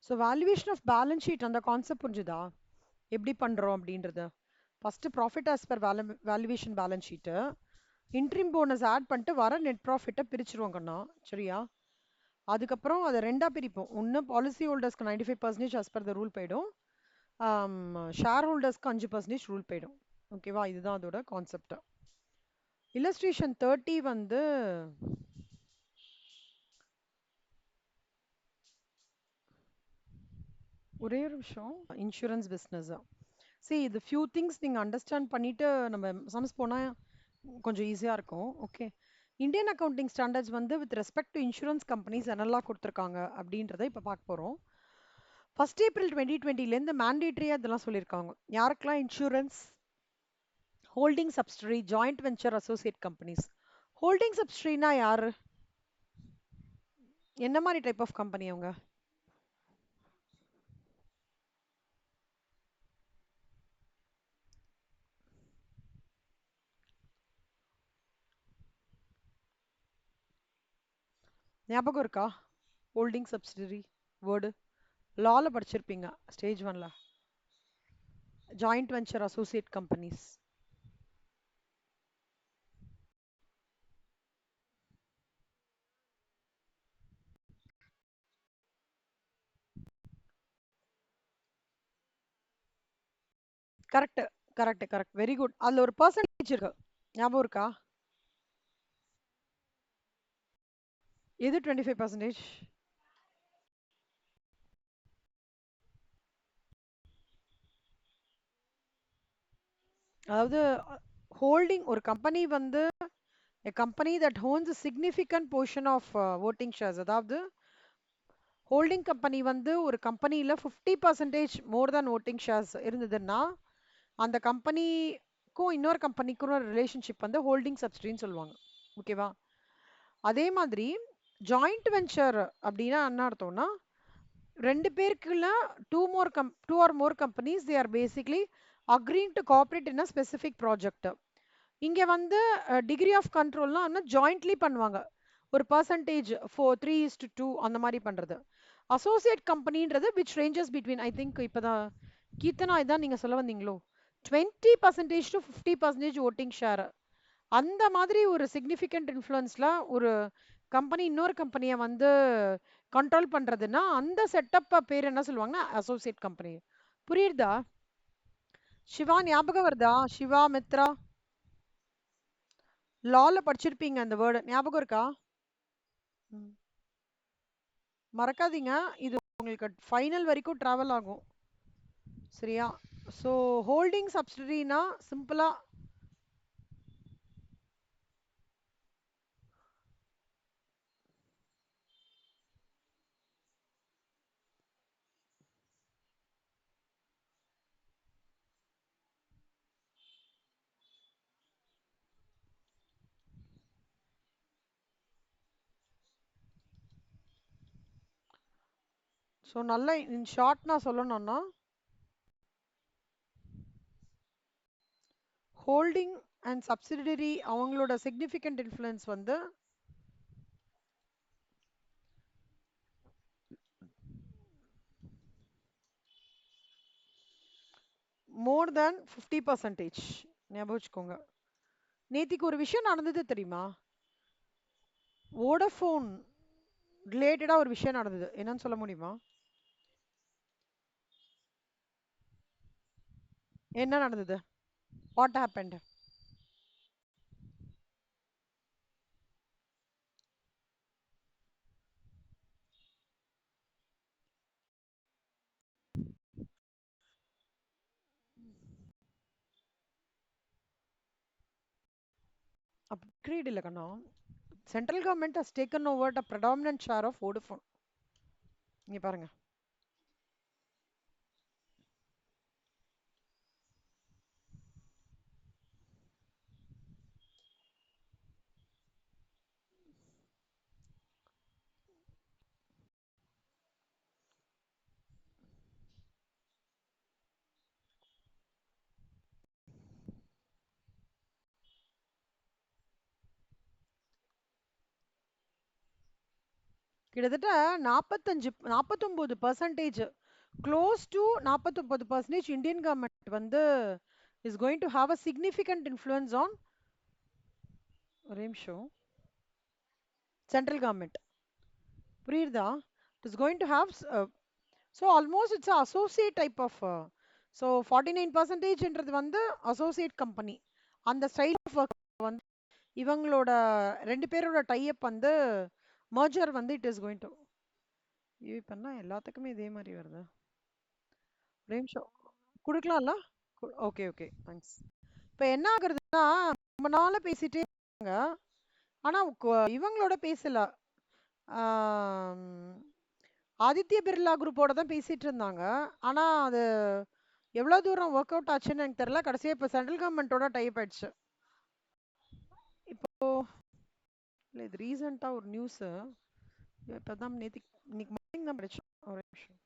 So valuation of balance sheet அந்த concept புரிஞ்சுதா? எப்படி பண்ணுறோம் அப்படின்றது. First profit as per valuation balance sheet, interim bonus add பண்ணிட்டு வர நெட் ப்ராஃபிட்டை பிரிச்சுருவோம் கண்ணா. சரியா? அதுக்கப்புறம் அதை ரெண்டாக பிரிப்போம். ஒன்று பாலிசி ஹோல்டர்ஸ்க்கு 95% as per the ரூல் போயிடும், ஷேர் ஹோல்டர்ஸ்க்கு 5% ரூல் போயிடும். ஓகேவா? இதுதான் அதோட கான்செப்ட். இல்லஸ்ட்ரேஷன் 30 வந்து ஒரே ஒரு நிமிஷம். Insurance business. சரி, இது ஃபியூ திங்ஸ் நீங்கள் அண்டர்ஸ்டாண்ட் பண்ணிவிட்டு நம்ம சம்ஸ் போனால் கொஞ்சம் ஈஸியாக இருக்கும். ஓகே, இந்தியன் அக்கௌண்டிங் ஸ்டாண்டர்ட்ஸ் வந்து with respect to insurance companies என்னெல்லாம் கொடுத்துருக்காங்க அப்படின்றத இப்போ பார்க்க போகிறோம். 1st April 2020 மேண்டேட்ரியாக இதெல்லாம் சொல்லியிருக்காங்க. யாருக்கெல்லாம் insurance, holding subsidiary, joint venture, associate companies. Holding சப்சிடரினா யாரு? என்ன மாதிரி டைப் ஆஃப் கம்பெனி அவங்க? ஞாபகம் இருக்கா ஹோல்டிங் சப்சிடரி வேர்டு? லால படிச்சிருப்பீங்க ஸ்டேஜ் 1ல. Joint venture, associate companies. Correct correct correct, very good. அதுல ஒரு பர்சன்டேஜ் இருக்கு, ஞாபகம் இருக்கா? எது 25%? அதாவது ஹோல்டிங் ஒரு கம்பெனி வந்து a company that owns a significant portion of voting shares. அதாவது ஹோல்டிங் கம்பெனி வந்து ஒரு கம்பெனியில் 50% மோர் தேன் voting shares இருந்ததுன்னா அந்த கம்பெனிக்கும் இன்னொரு கம்பெனிக்கும் ஒரு ரிலேஷன்ஷிப் வந்து ஹோல்டிங் சப்சிடின்னு சொல்லுவாங்க. ஓகேவா? அதே மாதிரி ஜாயிண்ட் வெஞ்சர் அப்படின்னா என்ன அர்த்தம்னா, ரெண்டு பேருக்குள்ள two or more companies they are basically agreeing to cooperate in a specific project. இங்கே வந்து டிகிரி ஆஃப் கண்ட்ரோல்னா என்ன, ஜாயிண்ட்லி பண்ணுவாங்க. ஒரு பர்சன்டேஜ் 3:2 அந்த மாதிரி பண்ணுறது. அசோசியேட் கம்பெனின்றது which ranges between, I think இப்போ தான் கீர்த்தனா இதான் நீங்கள் சொல்ல வந்தீங்களோ, 20% to 50% ஓட்டிங் ஷேர். அந்த மாதிரி ஒரு சிக்னிஃபிகண்ட் இன்ஃப்ளூயன்ஸ்ல ஒரு கம்பெனி இன்னொரு கம்பெனியை வந்து கண்ட்ரோல் பண்றதுன்னா அந்த செட்டப் பேர் என்ன சொல்லுவாங்கன்னா அசோசியேட் கம்பெனி. புரியுதா? சிவா ஞாபகம் வருதா? சிவா, மித்ரா, லால படிச்சிருப்பீங்க அந்த வேர்டு, ஞாபகம் இருக்கா? ம். மறக்காதீங்க, இது உங்களுக்கு ஃபைனல் வரைக்கும் டிராவல் ஆகும். சரியா? ஸோ ஹோல்டிங் சப்சிடரினா சிம்பிளா ஸோ நல்லா இன் ஷார்ட் நான் சொல்லணும்னா, ஹோல்டிங் அண்ட் சப்சிடரி அவங்களோட சிக்னிஃபிகண்ட் இன்ஃப்ளூயன்ஸ் வந்து மோர் தேன் 50%. ஞாபகம் வச்சுக்கோங்க. நேத்திக்கு ஒரு விஷயம் நடந்தது தெரியுமா? வோடஃபோன் ரிலேட்டடா ஒரு விஷயம் நடந்தது, என்னன்னு சொல்ல முடியுமா? என்ன நடந்தது? What happened? அப்கிரேட் இல்ல கண்ணா, central government has taken over the predominant share of Vodafone. இங்க பாருங்க. கிட்டத்தட்ட 49% க்ளோஸ் டு 49% இந்தியன் கவர்மெண்ட் வந்து is going to have a significant influence on ஒரே நிமிஷம் சென்ட்ரல் கவர்மெண்ட் புரியுதா it is going to have so almost it's associate type of so 49%ன்றது வந்து associate company அந்த ஸ்டைல் ஆஃப் ஒர்க் வந்து இவங்களோட ரெண்டு பேரோட டைப் வந்து மர்ஜர் வந்து இட் இஸ் கோயிங் டு இப்ப எல்லாத்துக்குமே இதே மாதிரி வருது ஒரே நிமிஷம் கொடுக்கலாம்ல ஓகே ஓகே தேங்க்ஸ் இப்போ என்ன ஆகுறதுன்னா ரொம்ப நாளா பேசிட்டே இருக்காங்க ஆனா இவங்களோட பேசல ஆதித்ய பிர்லா குரூப்போட தான் பேசிட்டு இருந்தாங்க ஆனா அது எவ்வளவு தூரம் ஒர்க் அவுட் ஆச்சுன்னு எனக்கு தெரியல கடைசியா இப்போ சென்ட்ரல் கவர்மெண்டோட டைப் ஆயிடுச்சு இப்போ இல்லை இது ரீசெண்டாக ஒரு நியூஸ் இப்போதான் இன்னைக்கு மார்னிங் தான் படிச்சோம் ஒரு நிமிஷம்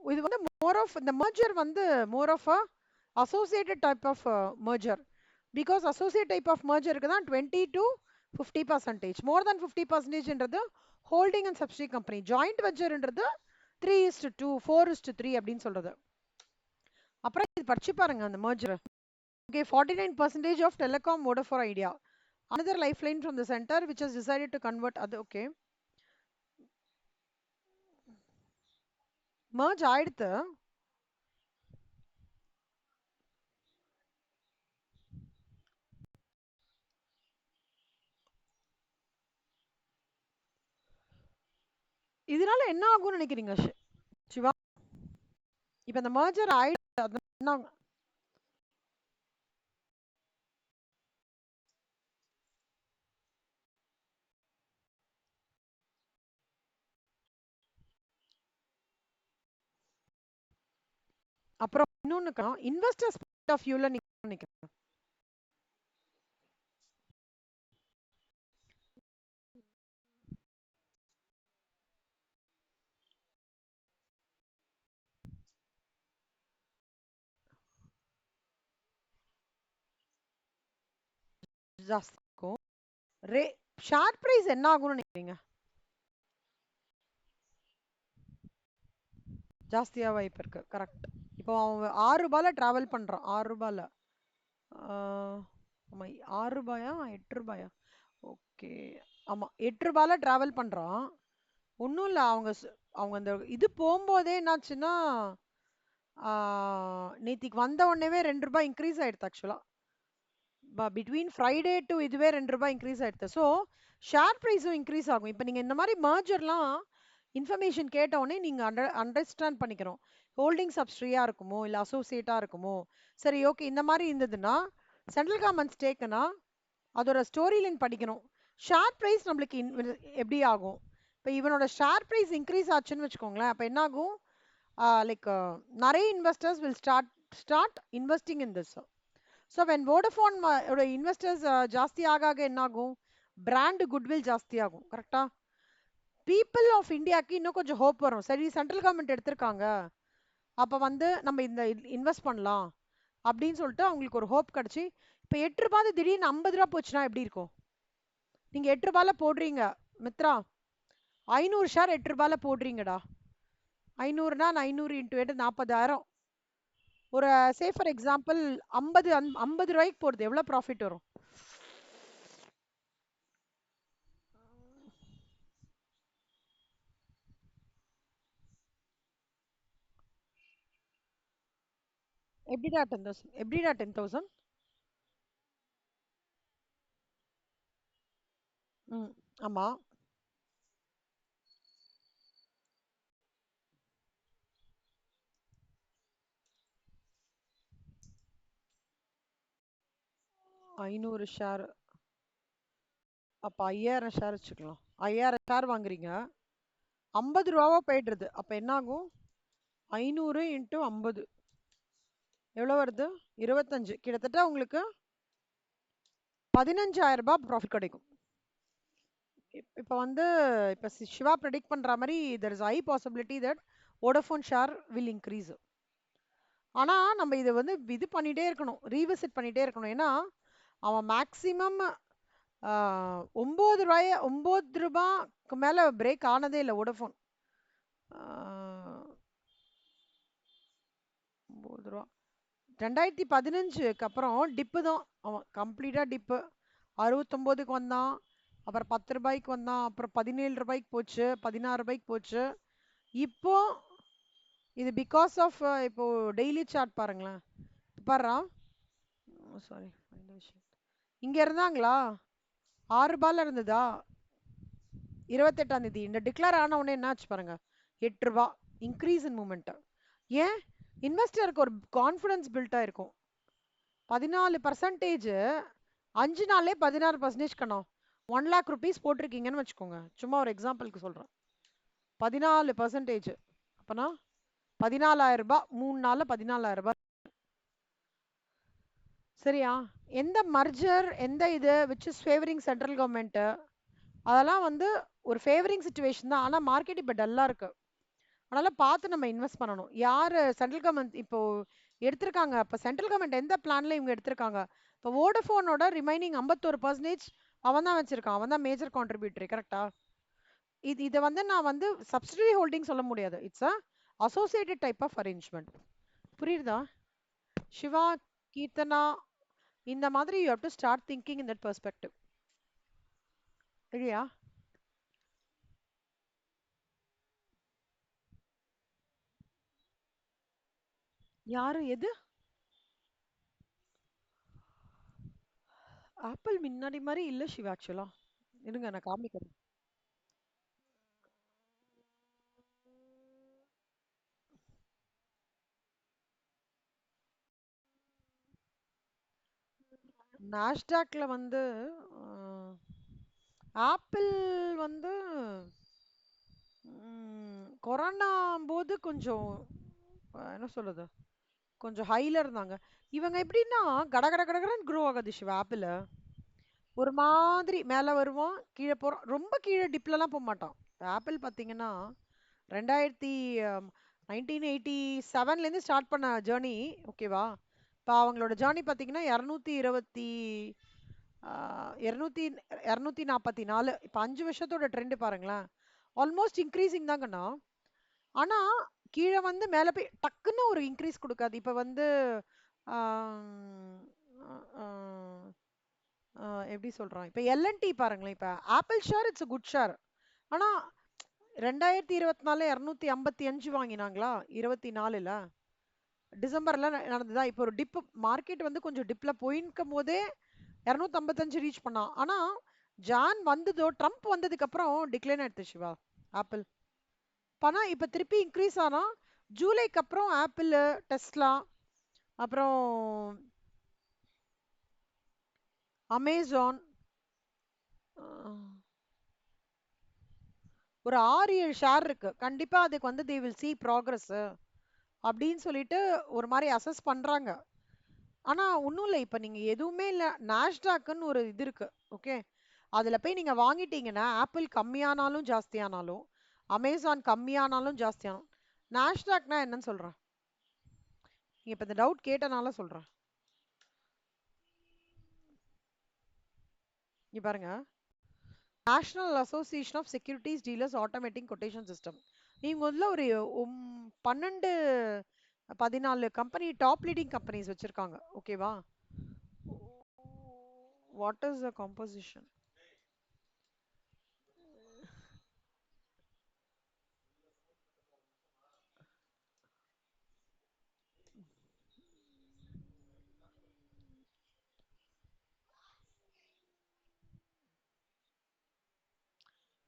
இது வந்து மோர் ஆஃப் இந்த மர்ஜர் வந்து more of a associated type of merger because associate type of மர்ஜருக்கு தான் 20 to 50%. மோர் தென் 50%ன்றது holding and subsidy company. Joint வெஞ்சர்ன்றது 3:2 4:3 அப்படின்னு சொல்றது. அப்புறம் இது படிச்சு பாருங்க அந்த merger. Okay, 49% of telecom Vodafone Idea. Another lifeline from the center which has decided to convert other. Okay. Merge ஆயிடுத்து. இதனால என்ன ஆகும்னு நினைக்கிறீங்க சிவா? இப்ப இந்த மர்ஜர் ஆயிடுத்து என்ன அப்புறம் இன்னொன்னு இன்வெஸ்டர்ஸ் பாயிண்ட் ஆஃப் வியூல நீங்க நினைக்கிறீங்க ஜாஸ்தி இருக்கும். ஷேர் பிரைஸ் என்ன ஆகும்னு நினைக்கிறீங்க? ஜாஸ்தியா வாய்ப்பு இருக்கு. கரெக்ட். இப்போ அவன் 6 ரூபாயில டிராவல் பண்றான். 6 ரூபாயில ஆமா 6 ரூபாயா 8 ரூபாயா? ஓகே ஆமா 8 ரூபாயில டிராவல் பண்றான். ஒன்றும் இல்லை அவங்க அந்த இது போகும்போதே என்னாச்சுன்னா நேத்திக்கு வந்த உடனேவே 2 ரூபாய் இன்க்ரீஸ் ஆயிடுது ஆக்சுவலா பிட்வீன் ஃப்ரைடே டு இதுவே 2 ரூபாய் இன்க்ரீஸ் ஆயிடுது ஸோ ஷேர் ப்ரைஸும் இன்க்ரீஸ் ஆகும் இப்போ நீங்கள் இந்த மாதிரி மர்ஜர்லாம் இன்ஃபர்மேஷன் கேட்ட உடனே நீங்கள் அண்டர்ஸ்டாண்ட் பண்ணிக்கிறோம் ஹோல்டிங் சப்ஸ்ட்ரியா இருக்குமோ இல்லை அசோசியேட்டா இருக்குமோ சரி ஓகே இந்த மாதிரி இருந்ததுன்னா சென்ட்ரல் கவர்மெண்ட் ஸ்டேக்குன்னா அதோட ஸ்டோரி லைன் படிக்கணும் ஷேர் ப்ரைஸ் நம்மளுக்கு எப்படி ஆகும் இப்போ இவனோட ஷேர் ப்ரைஸ் இன்க்ரீஸ் ஆச்சுன்னு வச்சுக்கோங்களேன் அப்போ என்ன ஆகும் லைக் நிறைய investors will start investing in this so when Vodafone investors ஜாஸ்தி ஆக என்ன ஆகும் பிராண்ட் குட்வில் ஜாஸ்தி ஆகும் கரெக்டா பீப்புள் ஆஃப் இந்தியாவுக்கு இன்னும் கொஞ்சம் ஹோப் வரும் சரி சென்ட்ரல் கவர்மெண்ட் எடுத்திருக்காங்க அப்போ வந்து நம்ம இந்த இன்வெஸ்ட் பண்ணலாம் அப்படின்னு சொல்லிட்டு அவங்களுக்கு ஒரு ஹோப் கிடைச்சி இப்போ 8 ரூபாய் திடீர்னு 50 ரூபா போச்சுன்னா எப்படி இருக்கும் நீங்க 8 ரூபாயில போடுறீங்க மித்ரா 500 ஷேர் 8 ரூபாயில போடுறீங்கடா 500னா 500 இன்ட்டு 8 40,000 ஒரு சே ஃபார் எக்ஸாம்பிள் 50 ரூபாய்க்கு போடுது எவ்வளவு ப்ராஃபிட் வரும் எப்படிடா 10,000 எப்படிடா 10,000 ஆமா 500 ஷேர் அப்ப 5,000 ஷேர் வச்சுக்கலாம் 5,000 ஷேர் வாங்குறீங்க 50 ரூபாவா போயிடுறது அப்ப என்ன ஆகும் 500 இன்ட்டு 50 எவ்வளவு வருது 25 கிட்டத்தட்ட உங்களுக்கு 15,000 ரூபாய் ப்ராஃபிட் கிடைக்கும் இப்போ வந்து இப்போ சிவா ப்ரெடிக்ட் பண்ற மாதிரி there is high possibility that Vodafone share will increase ஆனா நம்ம இதை வந்து இது பண்ணிட்டே இருக்கணும் ரீவிசிட் பண்ணிட்டே இருக்கணும் ஏன்னா அவன் மேக்சிமம் ரூ. 9 மேல பிரேக் ஆனதே இல்ல வோடஃபோன். ஆ, ரூ. 2015க்கு அப்புறம் டிப்பு தான். அவன் கம்ப்ளீட்டா டிப்பு. 69க்கு வந்தான். அப்புறம் ரூ. 10க்கு வந்தான். அப்புறம் ரூ. 17 போச்சு. ரூ. 16 போச்சு. இப்போ இது பிகாஸ் ஆஃப் இப்போ டெய்லி சார்ட் பாருங்களேன். பாருடா. சாரி. இங்க இருந்தாங்களா? ரூ. 6 இருந்ததா? 28ஆம் தேதி இந்த டிக்ளேர் ஆன உடனே என்ன ஆச்சு பாருங்க. ரூ. 8 இன்க்ரீஸ் இன் மூமெண்ட். ஏன்? இன்வெஸ்டருக்கு ஒரு கான்ஃபிடன்ஸ் பில்ட் ஆயிருக்கும். 14% 5 நாள்லே 16% கணும். 1 lakh rupees போட்டிருக்கீங்கன்னு வச்சுக்கோங்க. சும்மா ஒரு எக்ஸாம்பிளுக்கு சொல்றேன். 14%. அப்பனா ரூ. 14,000 3 நாள்ல ரூ. 14,000. சரியா? எந்த மர்ஜர் எந்த இது which is favouring central government அதெல்லாம் வந்து ஒரு ஃபேவரிங் சிச்சுவேஷன் தான். ஆனா மார்க்கெட் இப்ப டல்லா இருக்கு. அதனால பார்த்து நம்ம இன்வெஸ்ட் பண்ணணும். யாரு சென்ட்ரல் கவர்மெண்ட் இப்போ எடுத்திருக்காங்க? இப்ப சென்ட்ரல் கவர்மெண்ட் எந்த பிளான்ல இவங்க எடுத்திருக்காங்க? இப்போ வோடஃபோனோட ரிமைனிங் 51% அவன் தான் வச்சிருக்கான். அவன் தான் மேஜர் கான்ட்ரிபியூட்டரி. கரெக்டா? இதை வந்து நான் வந்து சப்சிடரி ஹோல்டிங் சொல்ல முடியாது. It's a associated type of arrangement. புரியுதா? சிவா, கீர்த்தனா, இந்த மாதிரி you have to start thinking in that perspective. இல்லையா? யாரு எது? ஆப்பிள் முன்னாடி மாதிரி இல்ல சிவா ஆக்சுவலா. இருங்க நான் காமிக்கிறேன். நாஸ்டாக்ல வந்து ஆப்பிள் வந்து கொரோனா போது கொஞ்சம் என்ன சொல்றது, கொஞ்சம் ஹைல இருந்தாங்க. இவங்க எப்படின்னா கட கட கடகடன்னு க்ரோ ஆகாது சிவா. ஆப்பிள் ஒரு மாதிரி மேல வருவோம், கீழே போறோம். ரொம்ப கீழே டிப்லலாம் போக மாட்டோம். ஆப்பிள் பார்த்தீங்கன்னா 2000 1987லேருந்து ஸ்டார்ட் பண்ண ஜேர்னி. ஓகேவா? இப்போ அவங்களோட ஜேர்னி பார்த்தீங்கன்னா 244. இப்போ 5 வருஷத்தோட ட்ரெண்ட் பாருங்களேன். ஆல்மோஸ்ட் இன்க்ரீசிங் தான் கண்ணா. ஆனா கீழே வந்து மேல போய் டக்குன்னு ஒரு இன்க்ரீஸ் கொடுக்காது. இப்போ வந்து ஆம், ஆ, எப்படி சொல்றான், இப்போ எல்என்டி பாருங்களேன். இப்போ apple share it's a good share. ஆனா 2024 255 வாங்கினாங்களா? 24ல டிசம்பர்ல நடந்ததா? இப்போ ஒரு டிப் மார்க்கெட் வந்து கொஞ்சம் டிப்ல போயிருக்கும் போதே 255 ரீச் பண்ணான். ஆனா ஜான் வந்ததோ, ட்ரம்ப் வந்ததுக்கு அப்புறம் டிக்ளைன் ஆயிடுச்சு சிவா ஆப்பிள். ஆனா இப்ப திருப்பி இன்க்ரீஸ் ஆனா ஜூலைக்கு அப்புறம் ஆப்பிள், டெஸ்லா, அப்புறம் அமேசான், ஒரு 6-7 ஷேர் இருக்கு. கண்டிப்பா அதுக்கு வந்து தே வில் see progress அப்படின்னு சொல்லிட்டு ஒரு மாதிரி அசஸ் பண்றாங்க. ஆனா ஒன்றும் இல்லை. இப்போ நீங்க எதுவுமே இல்லை, நாஸ்டாக்னு ஒரு இது இருக்கு. ஓகே, அதுல போய் நீங்க வாங்கிட்டீங்கன்னா ஆப்பிள் கம்மியானாலும் ஜாஸ்தியானாலும், அமேசான் கம்மியானாலும் ஜாஸ்தியானாலும், நாஸ்டாக்னா என்னன்னு சொல்றேன். நீங்க இப்ப இந்த டவுட் கேட்டனால சொல்றேன். இங்க பாருங்க, National Association of Securities Dealers Automatic Quotation System. நீங்க முதல்ல ஒரு 12 14 கம்பெனி டாப் லீடிங் கம்பெனிஸ் வச்சிருக்காங்க. ஓகேவா? What is the composition?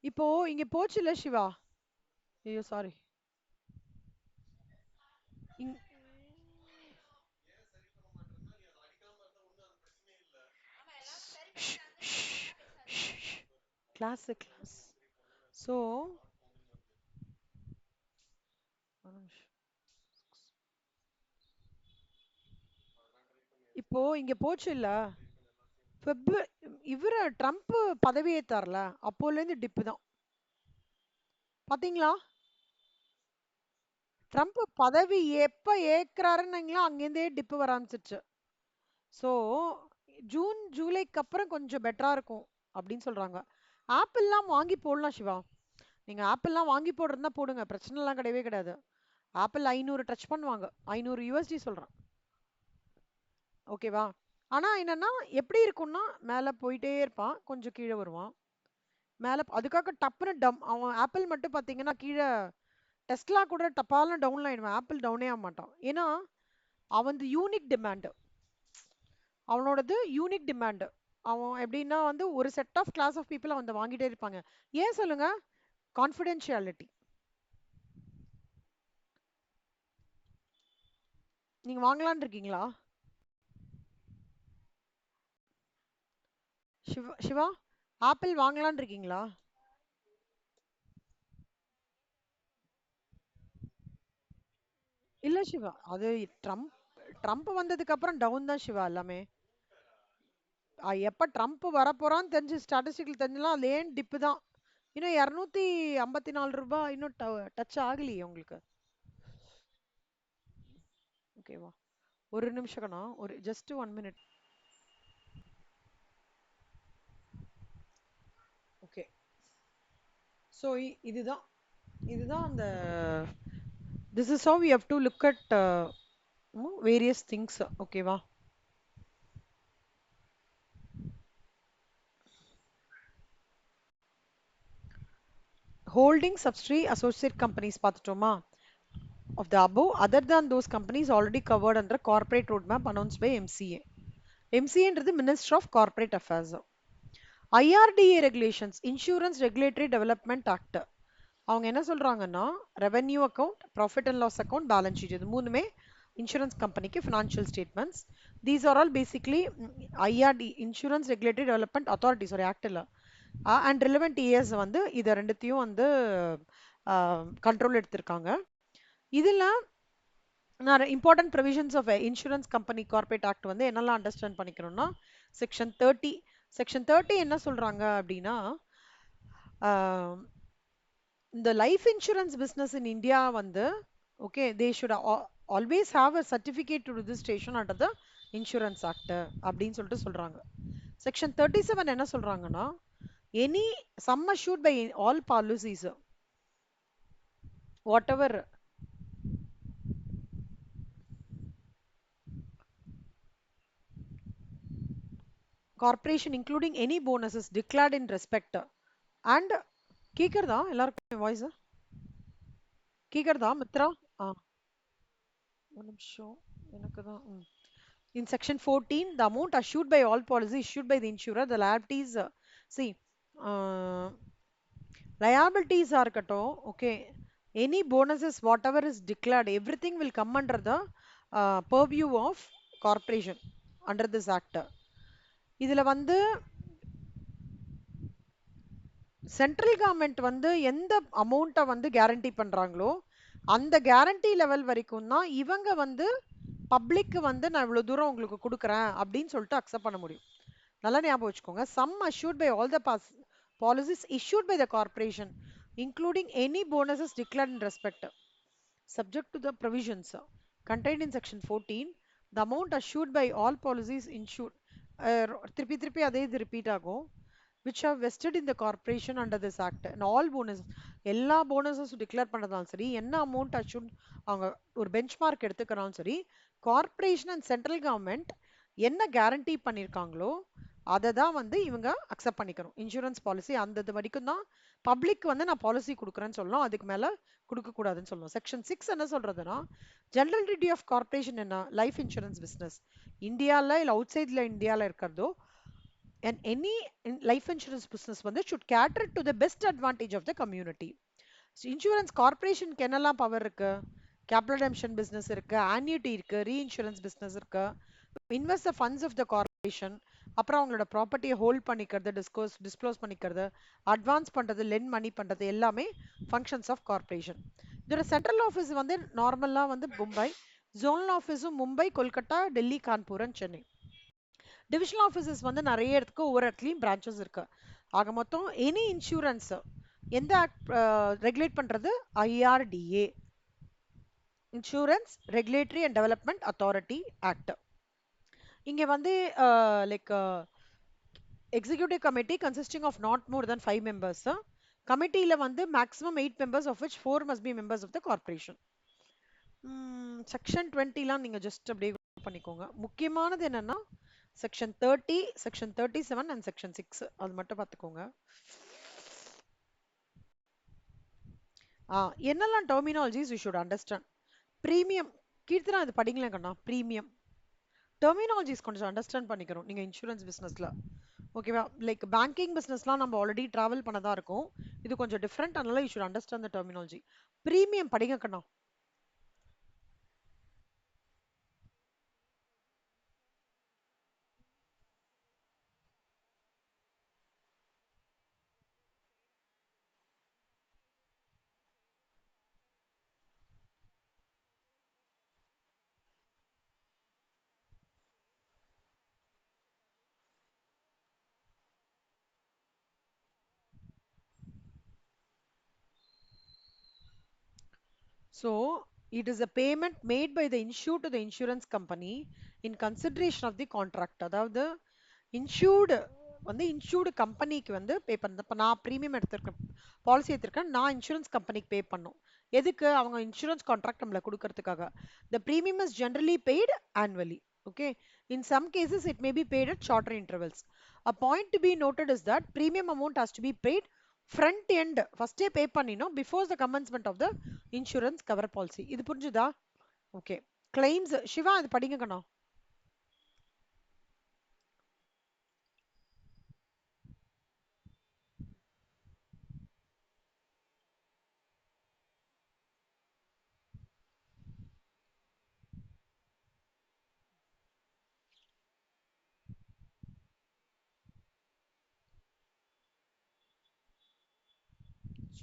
இப்போ இங்க போச்சுல சிவா. ஐயோ சாரி. Class class. ஸோ இப்போ இங்க போச்சு இல்ல, ஃபெப் இவரு ட்ரம்ப் பதவி ஏத்தார்ல, அப்போல இருந்து டிப்பு தான். பாத்தீங்களா? ட்ரம்ப் பதவி எப்ப ஏக்குறாருன்னீங்களோ அங்கேருந்தே டிப்பு வர ஆரம்பிச்சிருச்சு. ஸோ ஜூன் ஜூலைக்கு அப்புறம் கொஞ்சம் பெட்டரா இருக்கும். அப்படின்னு சொல்றாங்க. ஆப்பிள்லாம் வாங்கி போடலாம் சிவா. நீங்க ஆப்பிள்லாம் வாங்கி போடுறதுனா போடுங்க, பிரச்சனைலாம் கிடையவே கிடையாது. ஆப்பிள் 500 டச் பண்ணுவாங்க, 500 யூஎஸ்டி சொல்றேன். ஓகேவா? ஆனா என்னன்னா எப்படி இருக்கும்னா மேல போயிட்டே இருப்பான், கொஞ்சம் கீழே வருவான். மேல அதுக்காக டப்புன்னு அவன் ஆப்பிள் மட்டும் பாத்தீங்கன்னா கீழே டெஸ்லா கூட டப்பாலும் டவுன் ஆயிடுவான், ஆப்பிள் டவுனே ஆக மாட்டான். ஏன்னா அவன் யூனிக் டிமாண்ட், அவனோடது யூனிக் டிமாண்ட். அவன் எப்படின்னா வந்து ஒரு set of class of people அவன் வாங்கிட்டே இருப்பாங்க. ஏன் சொல்லுங்க? கான்ஃபிடென்ஷியாலிட்டி. நீங்க வாங்கலாம்னு இருக்கீங்களா சிவா? சிவா, ஆப்பிள் வாங்கலாம்னு இருக்கீங்களா? இல்ல சிவா, அது ட்ரம்ப் ட்ரம்ப் வந்ததுக்கு அப்புறம் டவுன் தான் சிவா எல்லாமே. எப்ப ட்ரம்ப் வரப்போறான்னு தெரிஞ்சு ஸ்டாட்டிஸ்டிக்கல் தெரிஞ்சலாம், லேன் டிப்பு தான். இன்னும் 254 ரூபாய் இன்னும் டச் ஆகலையே உங்களுக்கு. ஓகேவா? ஒரு நிமிஷம் கண்ணா, ஒரு ஜஸ்ட் 1 மினிட். ஓகே. ஸோ இதுதான் இதுதான் அந்த this is how you how to look at various things. ஓகேவா? ஹோல்டிங் சப்சிடரி அசோசியேட் கம்பெனிஸ் பார்த்துட்டோமா? Of the above, other than those companies already covered under corporate roadmap announced by MCA. MCA என்றது Minister of Corporate Affairs. IRDA regulations, Insurance Regulatory Development Act. அவங்க என்ன சொல்றாங்கன்னா revenue account, profit and loss account, balance sheet, இது மூணுமே insurance கம்பெனிக்கு financial statements. These are all basically IRD, insurance regulatory development authority, sorry ஆக்டில், and relevant years வந்து இதை ரெண்டுத்தையும் வந்து கண்ட்ரோல் எடுத்திருக்காங்க. இதில் நான் important provisions of insurance company corporate act வந்து என்னெல்லாம் அண்டர்ஸ்டாண்ட் பண்ணிக்கணும்னா செக்ஷன் 30 என்ன சொல்றாங்க அப்படின்னா, இந்த life insurance business in India வந்து okay they should always have a certificate to registration under the insurance act அப்படின்னு சொல்லிட்டு சொல்றாங்க. செக்ஷன் 37 என்ன சொல்றாங்கன்னா, any sum assured by all policies whatever corporation including any bonuses declared in respect and கேக்குறதா எல்லாருக்கும் voice? கேக்குறதா Mitra? ஆ, ஒரு நிமிஷம், எனக்கு தான். In section 14, the amount assured by all policies issued by the insurer, the liabilities, see, uh, liabilities are இருக்கட்டும், okay, any bonuses, whatever is declared, everything will come under the purview of corporation under this act. இதுல வந்து central government வந்து எந்த அமௌண்ட்டை வந்து guarantee பண்றாங்களோ அந்த guarantee level வரைக்கும் தான் இவங்க வந்து பப்ளிக்கு வந்து நான் இவ்வளவு தூரம் உங்களுக்கு கொடுக்குறேன் அப்படின்னு சொல்லிட்டு அக்செப்ட் பண்ண முடியும். நல்லா ஞாபகம் வச்சுக்கோங்க. Sum assured by all the policies issued by the corporation including any bonuses declared in respect subject to the provisions contained in section 14, the amount assured by all policies insured திருப்பி திருப்பி அதே இது repeat ஆகும், which are vested in the corporation under this act and all bonuses, எல்லா bonuses declare பண்ணதாலும் சரி, என்ன amount assured அவங்க ஒரு பெஞ்ச்மார்க் எடுத்துக்கிறாலும் சரி, கார்ப்பரேஷன் அண்ட் சென்ட்ரல் கவர்மெண்ட் என்ன கேரண்டி பண்ணியிருக்காங்களோ அதை தான் வந்து இவங்க அக்செப்ட் பண்ணிக்கணும். இன்சூரன்ஸ் பாலிசி அந்த இது வரைக்கும் தான் பப்ளிக் வந்து நான் பாலிசி கொடுக்குறேன்னு சொல்லணும், அதுக்கு மேல கொடுக்க கூடாதுன்னு சொல்லணும். செக்ஷன் 6 என்ன சொல்றதுன்னா, ஜெனரல் டியூட்டி ஆஃப் கார்ப்பரேஷன் என்ன, லைஃப் இன்சூரன்ஸ் பிசினஸ் இந்தியாவில் இல்லை அவுட் சைட்ல இந்தியாவில் இருக்கிறதோ and any life insurance business வந்து should cater to the best advantage of the community. Insurance கார்ப்பரேஷனுக்கு என்னெல்லாம் பவர் இருக்கு? கேபிட்டல் redemption பிசினஸ் இருக்கு, annuity இருக்கு, ரீஇன்சூரன்ஸ் பிசினஸ் இருக்கு, invest the funds of the corporation, அப்புறம் அவங்களோட ப்ராப்பர்ட்டியை ஹோல்ட் பண்ணிக்கிறது, டிஸ்க்ளோஸ் பண்ணிக்கிறது, அட்வான்ஸ் பண்றது, லென் மணி பண்றது, எல்லாமே ஃபங்க்ஷன்ஸ் ஆஃப் கார்ப்பரேஷன். இதோட சென்ட்ரல் ஆஃபீஸ் வந்து நார்மலா வந்து மும்பை, ஜோனல் ஆஃபீஸும் Mumbai, Kolkata, Delhi, Kanpur and Chennai. Divisional offices வந்து நிறைய இடத்துக்கு ஒவ்வொரு இடத்துலையும் பிரான்ச்சஸ் இருக்கு. ஆக மொத்தம் எனி இன்சூரன்ஸ் எந்த ஆக்ட் ரெகுலேட் பண்றது? IRDA, insurance regulatory and development authority act. இங்க வந்து like executive committee consisting of not more than 5 members. கமிட்டியில வந்து maximum 8 members of which 4 must be members of the corporation. Section 20லாம் நீங்க just அப்படியே பண்ணிக்கோங்க. முக்கியமானது என்னன்னா செக்ஷன் 30, செக்ஷன் 37 அண்ட் செக்ஷன் 6 அது மட்டும் பார்த்துக்கோங்க. என்னெல்லாம் terminologies you should understand. Premium Keerthana இது படிங்களேன் கண்ணா. ப்ரீமியம் டெர்மினாலஜிஸ் கொஞ்சம் அண்டர்ஸ்டாண்ட் பண்ணிக்கிறோம் நீங்க இன்சூரன்ஸ் பிசினஸ்ல. ஓகேவா? லைக் பேங்கிங் பிசினஸ்லாம் நம்ம ஆல்ரெடி டிராவல் பண்ணதா இருக்கும். இது கொஞ்சம் டிஃப்ரெண்ட், அதனால you should understand the terminology. Premium படிங்க கண்ணா. So, it is a payment made by the insured to the insurance company in consideration of the contract. அதாவது இன்சூர்டு வந்து இன்சூர்டு கம்பெனிக்கு வந்து பே பண்ண. இப்போ நான் ப்ரீமியம் எடுத்திருக்கேன், பாலிசி எடுத்திருக்கேன், நான் இன்சூரன்ஸ் கம்பெனிக்கு பே பண்ணும். எதுக்கு? அவங்க இன்சூரன்ஸ் கான்ட்ராக்ட் நம்மள கொடுக்கறதுக்காக. The premium is generally paid annually. Okay. In some cases, it may be paid at shorter intervals. A point to be noted is that premium amount has to be paid front end. First day pay பண்ணினோம் before the commencement of the insurance cover policy. இது புரிஞ்சுதா? Okay. Claims Siva இது படிங்க கண்ணா.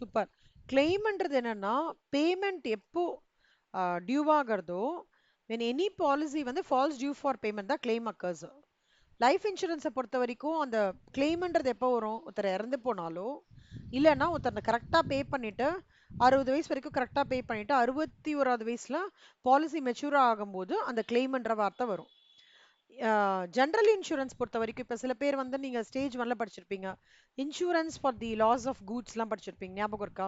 Super. கிளைம்ன்றது என்னன்னா payment எப்போ due ஆகிறதோ, when any policy வந்து falls due for payment தான் claim occurs. Life இன்சூரன்ஸை பொறுத்த வரைக்கும் அந்த கிளைம்ன்றது எப்போ வரும்? ஒருத்தர் இறந்து போனாலோ இல்லைன்னா ஒருத்தர் கரெக்டாக பே பண்ணிட்டு 60 வயசு வரைக்கும் கரெக்டாக பே பண்ணிட்டு 61வது வயசுல பாலிசி மெச்சூர் ஆகும்போது அந்த கிளைம்ன்ற வார்த்தை வரும். ஜென்ரல் இன்சூரன்ஸ் பொறுத்த வரைக்கும் இப்போ சில பேர் வந்து நீங்க ஸ்டேஜ் 1ல படிச்சிருப்பீங்க, insurance for the loss of கூட்ஸ்லாம் படிச்சிருப்பீங்க, ஞாபகம் இருக்கா?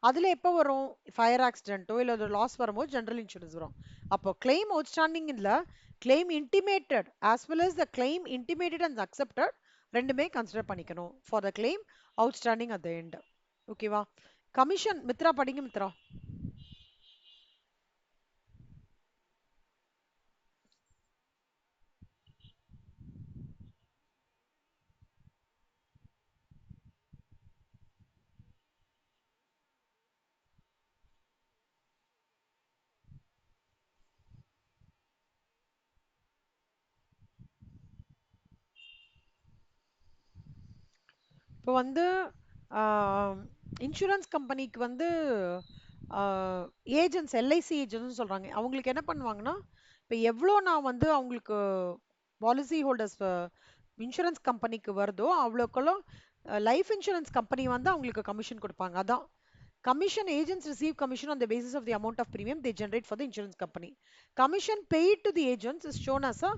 அதுல எப்போ வரும்? ஃபயர் ஆக்சிடென்ட்டோ இல்லை ஒரு லாஸ் வரும்போது ஜென்ரல் இன்சூரன்ஸ் வரும். அப்போ கிளைம் அவுட்ஸ்டாண்டிங் இல்ல, claim intimated as well as the claim intimated and accepted ரெண்டுமே கன்சிடர் பண்ணிக்கணும் for the claim outstanding at the end. ஓகேவா? கமிஷன் மித்ரா படிங்க மித்ரா. இப்போ வந்து இன்சூரன்ஸ் கம்பெனிக்கு வந்து ஏஜென்ட்ஸ், எல்ஐசி ஏஜென்ட்ஸ் சொல்றாங்க, அவங்களுக்கு என்ன பண்ணுவாங்கன்னா இப்போ எவ்வளோ நான் வந்து அவங்களுக்கு பாலிசி ஹோல்டர்ஸ் இன்சூரன்ஸ் கம்பெனிக்கு வருதோ அவ்வளோக்குள்ள லைஃப் இன்சூரன்ஸ் கம்பெனி வந்து அவங்களுக்கு கமிஷன் கொடுப்பாங்க. அதான் commission. Agents receive commission on the basis of the amount of premium they generate for the insurance company. Commission paid to the agents is shown as a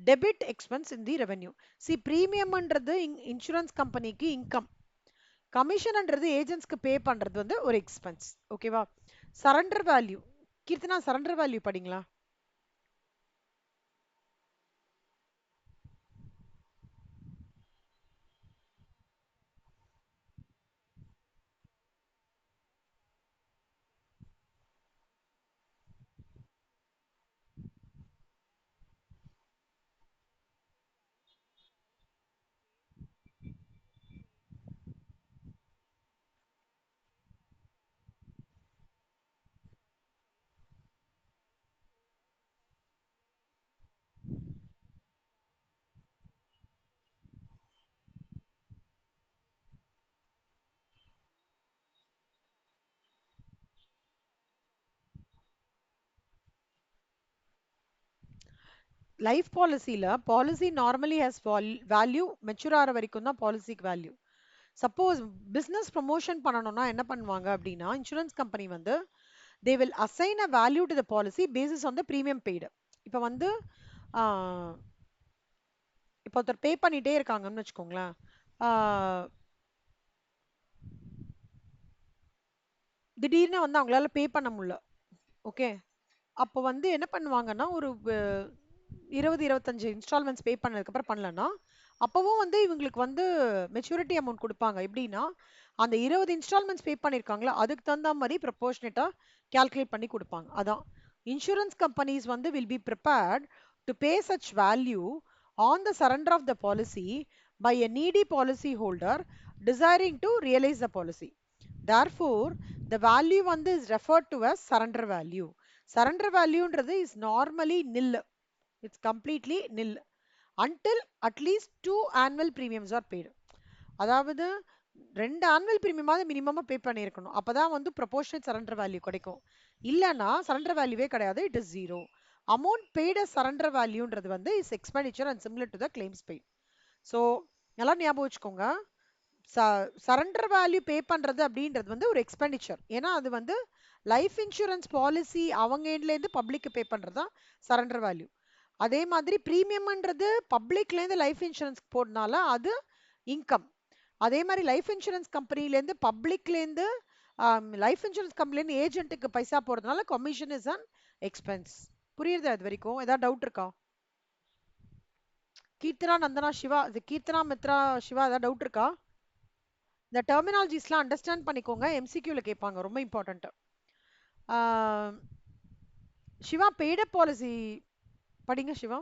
debit expense in the revenue. See, premiumன்றது insurance கம்பெனிக்கு income, கமிஷன்ன்றது ஏஜென்ட்ஸ்க்கு pay பண்றது வந்து ஒரு expense. ஓகேவா? Surrender value Keerthana, surrender value படிங்களா? Life பாலிசியில policy normally has value mature ஆகிற வரைக்கும் தான் பாலிசிக்கு வேல்யூ. சப்போஸ் பிஸ்னஸ் ப்ரொமோஷன் பண்ணணும்னா என்ன பண்ணுவாங்க அப்படின்னா இன்சூரன்ஸ் கம்பெனி வந்து they will assign a value to the policy basis on the premium paid. இப்போ வந்து இப்போ ஒருத்தர் பே பண்ணிட்டே இருக்காங்கன்னு வச்சுக்கோங்களேன். திடீர்னு வந்து அவங்களால பே பண்ண முடியல. ஓகே. அப்போ வந்து என்ன பண்ணுவாங்கன்னா, ஒரு 20, 25 இன்ஸ்டால்மெண்ட்ஸ் பே பண்ணதுக்கப்புறம் பண்ணலன்னா, அப்பவும் வந்து இவங்களுக்கு வந்து மெச்சூரிட்டி அமௌண்ட் குடுப்பாங்க. எப்படின்னா, அந்த 20 இன்ஸ்டால்மெண்ட்ஸ் பே பண்ணியிருக்காங்களா, அதுக்கு தகுந்த மாரி ப்ரொபோர்ஷனேட்டா கால்குலேட் பண்ணி குடுப்பாங்க. அதான். இன்சூரன்ஸ் கம்பெனிஸ் வந்து will be prepared to pay such value on the surrender of the policy by a needy policy holder desiring to realize the policy. Therefore, the value வந்து is referred to as surrender value. Surrender valueன்றது is normally nil. It's completely nil until at least 2 annual premiums are paid. அதாவது 2 annual premium ஆவது மினிமமா பே பண்ணியிருக்கணும். அப்பதான் வந்து proportionate surrender value கிடைக்கும். இல்லனா surrender வேல்யூவே கிடையாது. It is zero. Amount paid as surrender வேல்யூன்றது வந்து is expenditure and similar to the claims paid. So நல்லா ஞாபகம் வச்சுக்கோங்க. சரண்டர் வேல்யூ பே பண்றது அப்படின்றது வந்து ஒரு எக்ஸ்பெண்டிச்சர். ஏன்னா அது வந்து லைஃப் இன்சூரன்ஸ் பாலிசி அவங்க எண்ட்லேருந்து பப்ளிக்கு பே பண்றது தான் சரண்டர் வேல்யூ. அதே மாதிரி ப்ரீமியம்ன்றது பப்ளிக்லேருந்து லைஃப் இன்சூரன்ஸ் போடனால அது இன்கம். அதே மாதிரி லைஃப் இன்சூரன்ஸ் கம்பெனிலேருந்து பப்ளிக்லேருந்து லைஃப் இன்சூரன்ஸ் கம்பெனிலேருந்து ஏஜென்ட்டுக்கு பைசா போடுறதுனால கமிஷன் இஸ் அன் எக்ஸ்பென்ஸ். புரியுது அது வரைக்கும்? ஏதாவது டவுட் இருக்கா? கீர்த்தனா, நந்தனா, சிவா, இது கீர்த்தனா, மித்ரா, சிவா, ஏதாவது டவுட் இருக்கா? இந்த டெர்மினாலஜிஸ்லாம் அண்டர்ஸ்டாண்ட் பண்ணிக்கோங்க. எம்சிக்யூல கேட்பாங்க, ரொம்ப இம்பார்ட்டன்ட். சிவா, பெய்டு பாலிசி படிங்க Siva.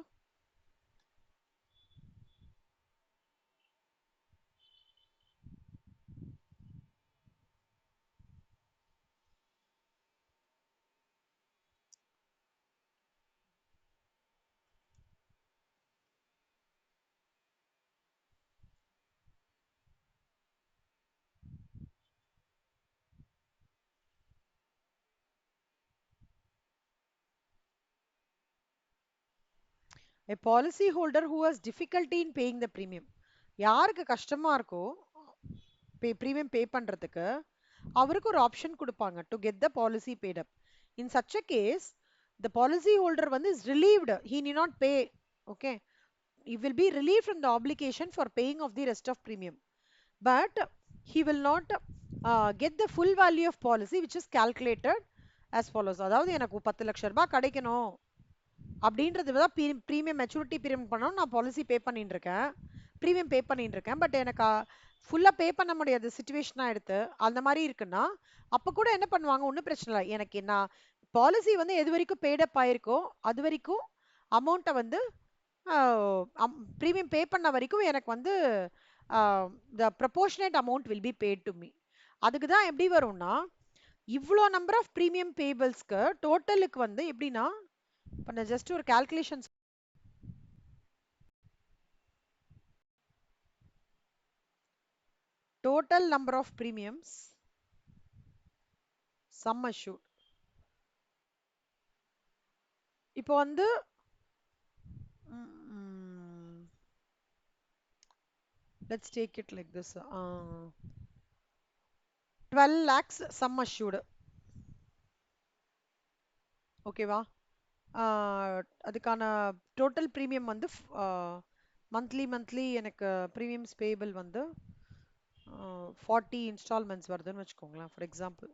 A policy holder who has difficulty in paying the premium. யாருக்கு கஷ்டமா இருக்கோ பிரீமியம் பே பண்றதுக்கு அவருக்கு ஒரு ஆப்ஷன் கொடுப்பாங்க to get the policy paid up. In such a case the policy holder வந்து is relieved, he need not pay. Okay, he will be relieved from the obligation for paying of the rest of premium, but he will not get the full value of policy which is calculated as follows. அதாவது எனக்கு 10 லட்சம் ரூபாய் கிடைக்கணும் அப்படின்றது தான் premium maturity period பண்ணணும். நான் policy பே பண்ணிட்டு இருக்கேன், ப்ரீமியம் பே பண்ணிட்டு இருக்கேன், பட் எனக்கு ஃபுல்லா பே பண்ண முடியாத சுச்சுவேஷனா எடுத்து அந்த மாதிரி இருக்குன்னா அப்ப கூட என்ன பண்ணுவாங்க, ஒன்றும் பிரச்சனை இல்லை, எனக்கு நான் பாலிசி வந்து எது வரைக்கும் பேடப் ஆயிருக்கோ அது வரைக்கும் அமௌண்ட்டை வந்து ப்ரீமியம் பே பண்ண வரைக்கும் எனக்கு வந்து the proportionate amount will be paid to me. அதுக்கு தான் எப்படி வரும்னா, இவ்வளோ நம்பர் ஆஃப் ப்ரீமியம் பேபிள்ஸ்க்கு டோட்டலுக்கு வந்து எப்படின்னா, இப்போ நான் ஜஸ்ட் ஒரு calculations, total number of premiums sum assured. இப்போ வந்து let's take it like this, 12 lakhs sum assured. ஓகேவா? அதுக்கான டோட்டல் ப்ரீமியம் வந்து மந்த்லி எனக்கு ப்ரீமியம்ஸ் பேபிள் வந்து 40 இன்ஸ்டால்மெண்ட்ஸ் வருதுன்னு வச்சுக்கோங்களேன். ஃபார் எக்ஸாம்பிள்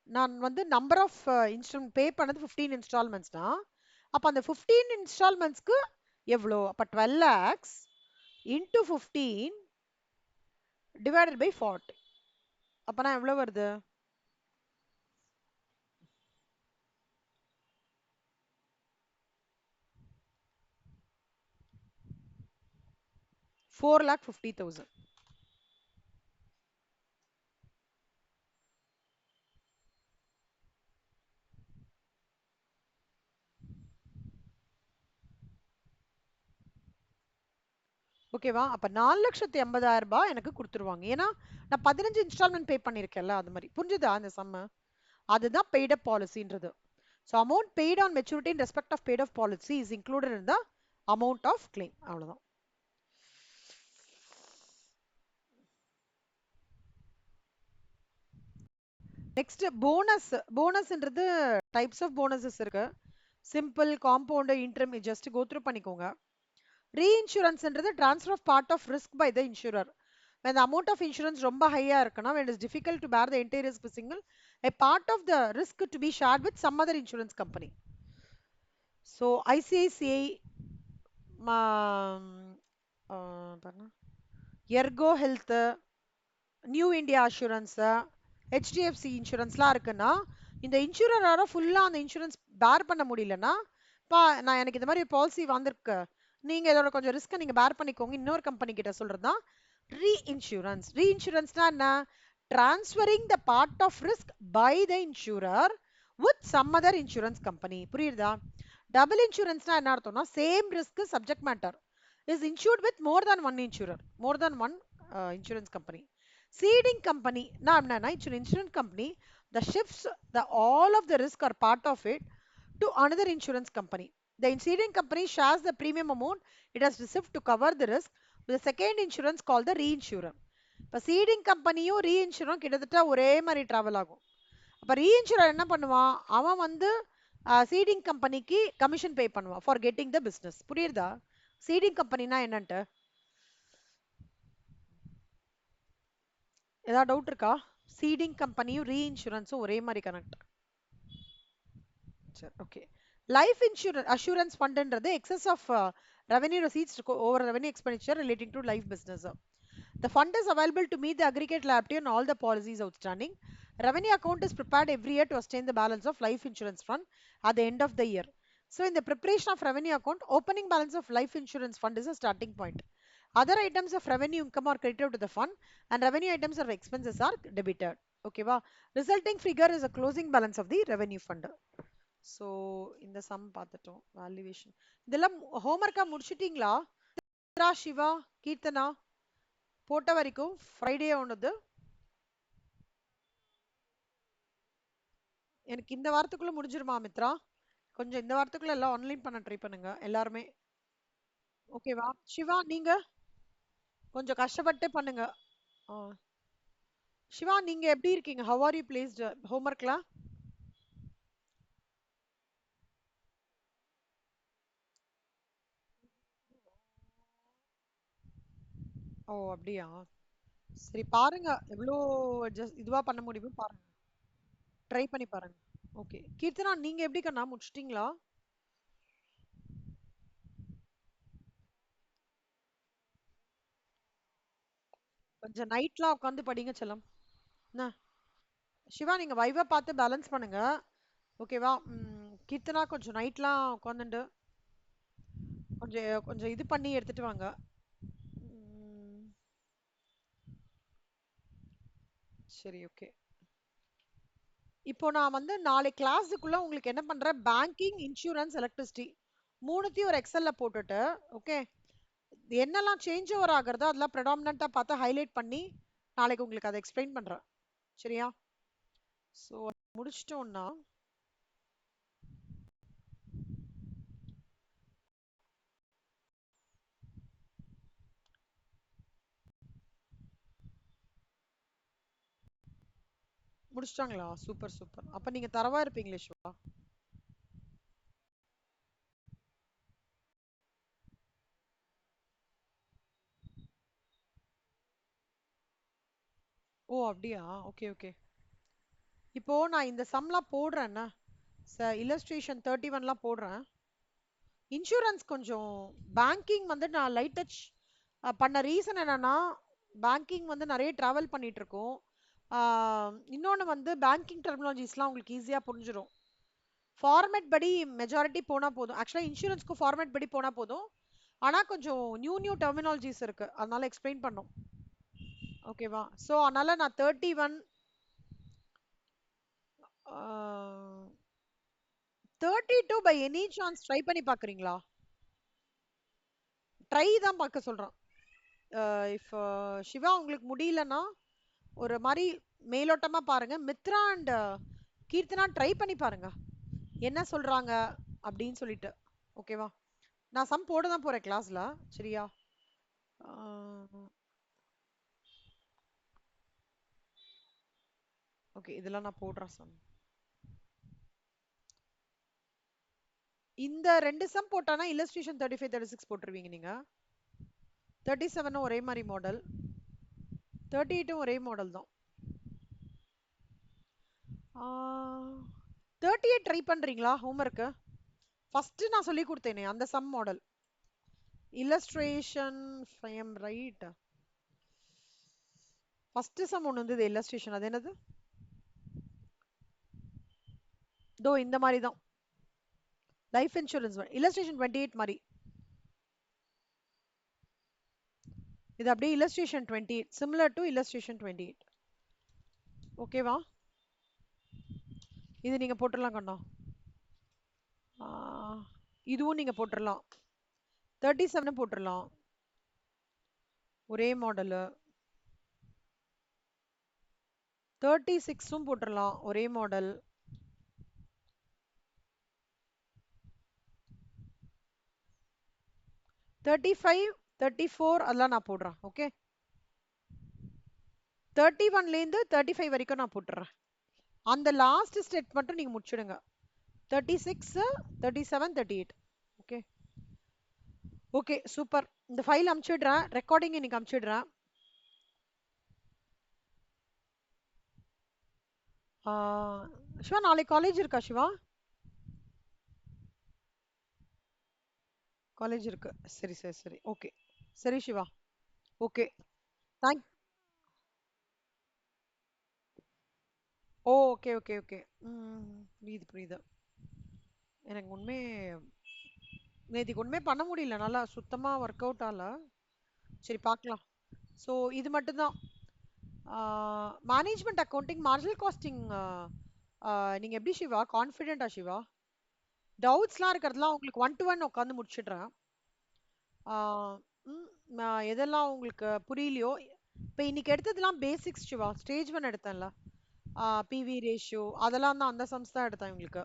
நான் வந்து நம்பர் ஆஃப் இன்ஸ்டால்மெண்ட் பே பண்ணது 15 இன்ஸ்டால்மெண்ட்ஸ்னா அப்போ அந்த 15 இன்ஸ்டால்மெண்ட்ஸ்க்கு எவ்வளோ? அப்போ 12 lakhs இன்டூ 15 டிவைடட் பை 40. அப்போனா எவ்வளோ வருது? 4,50,000. ஓகேவா? அப்ப 4,80,000 ரூபாய் எனக்கு கொடுத்துருவாங்க. ஏன்னா நான் 15 இன்ஸ்டால்மெண்ட் பே பண்ணிருக்கேன்ல, அது மாதிரி. புரிஞ்சுதா அந்த சம்ம? அதுதான் பெய்ட் அப் பாலிசின்றது. So amount paid on maturity in respect of paid off policy is included in the amount of claim. அவ்வளவுதான். Next bonus. போனஸ்ன்றது டைப்ஸ் ஆஃப் போனஸஸ் இருக்கு. Simple, compound, interim, just go through பண்ணிக்கோங்க. ரீஇன்சூரன்ஸ்ன்றது transfer of part of risk by the insurer. When the amount of insurance ரொம்ப ஹையா இருக்குன்னா, when it is difficult to bear the entire risk single, a part of the risk to be shared with some other insurance company. So ICICI, பாருங்க, Ergo health, new India assurance, HDFC இன்சூரன்ஸ்லாம் இருக்குன்னா, இந்த இன்சூரரால ஃபுல்லா அந்த insurance பேர் பண்ண முடியலன்னா, பா நான் எனக்கு இந்த மாதிரி பாலிசி வந்திருக்கு, நீங்க இதோட கொஞ்சம் ரிஸ்க்கை நீங்க பேர் பண்ணிக்கோங்க, இன்னொரு கம்பெனி கிட்ட சொல்றது தான் ரீஇன்சூரன்ஸ். ரீஇன்சூரன்ஸ்னா என்ன? Transferring the part of risk by the insurer with some other insurance company. புரியுதா? டபுள் இன்சூரன்ஸ்னா என்ன அர்த்தம்னா, same risk subject matter is insured with more than one insurer, more than one insurance company. Seeding company na என்னன்னா, it's an insurance company that shifts the all of the risk or part of it to another insurance company. The seeding company shares the premium amount it has received to cover the risk with the second insurance called the reinsurer. இப்போ seeding கம்பெனியும் ரீஇன்சூரும் கிட்டத்தட்ட ஒரே மாதிரி travel ஆகும். அப்போ ரீஇன்சூரர் என்ன பண்ணுவான், அவன் வந்து சீடிங் கம்பெனிக்கு கமிஷன் பே பண்ணுவான் ஃபார் கெட்டிங் த பிஸ்னஸ். புரியுதா? சீடிங் கம்பெனினா என்னன்ட்டு ஏதாவது டவுட் இருக்கா? சீடிங் கம்பெனியும் ரீஇன்சூரன்ஸும் ஒரே மாதிரி கனெக்ட். சரி, ஓகே. லைஃப் இன்சூரன்ஸ் அஷூரன்ஸ் ஃபண்ட்ன்றது excess of revenue receipts over revenue expenditure relating to life business. The fund is available to meet the aggregate liability on all the policies outstanding. Revenue account is prepared every year to sustain the balance of life insurance fund at the end of the year. So in the preparation of revenue account, opening balance of life insurance fund is a starting point. Other items of revenue income are credited to the fund and revenue items of expenses are debited. Okay, va? Resulting figure is a closing balance of the revenue fund. So இந்த some பார்த்துட்டோம். Valuation இதெல்லாம் ஹோம்ஒர்க்கா முடிச்சிட்டீங்களா? மித்ரா, சிவா, கீர்த்தனா போட்ட வரைக்கும் Friday ஒன்றுது. எனக்கு இந்த வாரத்துக்குள்ள முடிஞ்சிருமா மித்ரா? கொஞ்சம் இந்த வாரத்துக்குள்ள எல்லாம் ஆன்லைன் பண்ண ட்ரை பண்ணுங்க எல்லாருமே. ஓகேவா? சிவா நீங்க கொஞ்சம் கஷ்டப்பட்டு பண்ணுங்க. சிவா நீங்க எப்படி இருக்கீங்க? ஹவ் ஆர் யூ பிளேஸ்ட் ஹோம்ஒர்க்லாம்? ஓ அப்படியா? சரி பாருங்க, எவ்வளோ இதுவா பண்ண முடியுமோ பாருங்க, ட்ரை பண்ணி பாருங்க. ஓகே கீர்த்தனா நீங்க எப்படி கண்ணா முடிச்சிட்டீங்களா? கொஞ்சம் நைட்லாம் உட்காந்து படிங்க செல்லம். என்ன சிவா நீங்க வைவா பார்த்து பேலன்ஸ் பண்ணுங்க. ஓகேவா? கீர்த்தனா கொஞ்சம் நைட்லாம் உட்காந்துட்டு கொஞ்சம் கொஞ்சம் இது பண்ணி எடுத்துட்டு வாங்க. ம், சரி ஓகே. இப்போ நான் வந்து நாளை கிளாஸுக்குள்ள உங்களுக்கு என்ன பண்றேன், பேங்கிங், இன்சூரன்ஸ், எலக்ட்ரிசிட்டி மூணுத்தையும் ஒரு எக்ஸல்ல போட்டுட்டு, ஓகே, என்னெல்லாம் சேஞ்ச் ஓவர் ஆகுறதோ அதெல்லாம் ப்ரெடாமினண்டா பார்த்து ஹைலைட் பண்ணி நாளைக்கு உங்களுக்கு அதை எக்ஸ்பிளைன் பண்றேன். சரியா? ஸோ முடிச்சிட்டோம்னா முடிச்சிட்டாங்களா? Super super. அப்ப நீங்க தரவா இருப்பீங்களே சிவா. ஓ அப்படியா? Okay okay. இப்போ நான் இந்த சம்லாம் போடுறேன்னா இல்லஸ்ட்ரேஷன் 31லாம் போடுறேன். இன்சூரன்ஸ் கொஞ்சம் பேங்கிங் வந்து நான் லைட் டச் பண்ண ரீசன் என்னன்னா, பேங்கிங் வந்து நிறைய டிராவல் பண்ணிட்டு இருக்கோம். இன்னொன்று வந்து பேங்கிங் டெர்மினாலஜிஸ்லாம் உங்களுக்கு ஈஸியாக புரிஞ்சிடும். ஃபார்மேட் படி மெஜாரிட்டி போனால் போதும். ஆக்சுவலாக இன்சூரன்ஸ்க்கு ஃபார்மேட் படி போனால் போதும். ஆனால் கொஞ்சம் நியூ நியூ டெர்மினாலஜிஸ் இருக்கு, அதனால எக்ஸ்பிளைன் பண்ணோம். ஓகேவா? ஸோ அதனால நான் 31 32 பை எனி சான்ஸ் ட்ரை பண்ணி பார்க்குறீங்களா? ட்ரை தான் பார்க்க சொல்கிறோம். இஃப் சிவா உங்களுக்கு முடியலன்னா ஒரு மாதிரி மேலோட்டமா பாருங்க. மித்ரா அண்ட் கீர்த்தனா ட்ரை பண்ணி பாருங்க என்ன சொல்றாங்க அப்படின்னு சொல்லிட்டு. ஓகேவா? நான் சம் போட தான் போறேன் கிளாஸ்ல. சரியா? ஓகே இதெல்லாம் நான் போடுறேன் சம். இந்த 2 சம் போட்டானா இல்லஸ்ட்ரேஷன் 35 36 போட்டுருவீங்க நீங்க. 37 ஒரே மாதிரி மாடல், 38 ஒரே மாடல் தான். 38 ட்ரை பண்றீங்களா ஹோம்ஒர்க்கு? ஃபர்ஸ்ட் நான் சொல்லி கொடுத்தேனே அந்த sum model. illustration if I am right. First sum ஒன்று வந்தது illustration, அது என்னது? தோ இந்த மாதிரி தான் லைஃப் இன்சூரன்ஸ் illustration 28 மாதிரி. இது அப்படியே illustration 28 similar to illustration 28. ஓகேவா? இது நீங்க போட்டுடலாம் கண்ணா. இதுவும் நீங்க போட்டுடலாம். 37 போட்டுடலாம், ஒரே மாடலு. 36 போட்டுடலாம், ஒரே மாடல். 35 34 அதெல்லாம் நான் போடுறேன். ஓகே, 31 லேருந்து 35 வரைக்கும் நான் போட்டுறேன். அந்த லாஸ்ட் ஸ்டெப் மட்டும் நீங்க முடிச்சிடுங்க. 36 37 38. Okay okay super. இந்த ஃபைல் அனுப்பிச்சிடுறேன், ரெக்கார்டிங் இன்னைக்கு அனுப்பிச்சிடுறேன். சிவா நாளைக்கு காலேஜ் இருக்கா சிவா? காலேஜ் இருக்கு, சரி சரி சரி. ஓகே சரி Siva. Okay thank. Okay okay okay. புரியுது புரியுது. எனக்கு உண்மை நேத்திக்கு ஒண்ணுமே பண்ண முடியல, நல்லா சுத்தமா ஒர்க் அவுட் ஆகல. சரி பார்க்கலாம். ஸோ இது மட்டும்தான். Management accounting marginal costing. நீங்க எப்படி சிவா, கான்ஃபிடென்ட்டா சிவா? டவுட்ஸ்லாம் இருக்கிறதுலாம் உங்களுக்கு 1 to 1 உட்காந்து முடிச்சிடுறேன். ஆஹ் நான் எதெல்லாம் உங்களுக்கு புரியலையோ, இப்போ இன்னைக்கு எடுத்ததுலாம் பேசிக்ஸ் சிவா. ஸ்டேஜ் 1 எடுத்தேன்ல, பிவி ரேஷியோ அதெல்லாம் தான், அந்த சம்ஸ் தான் எடுத்தேன் உங்களுக்கு.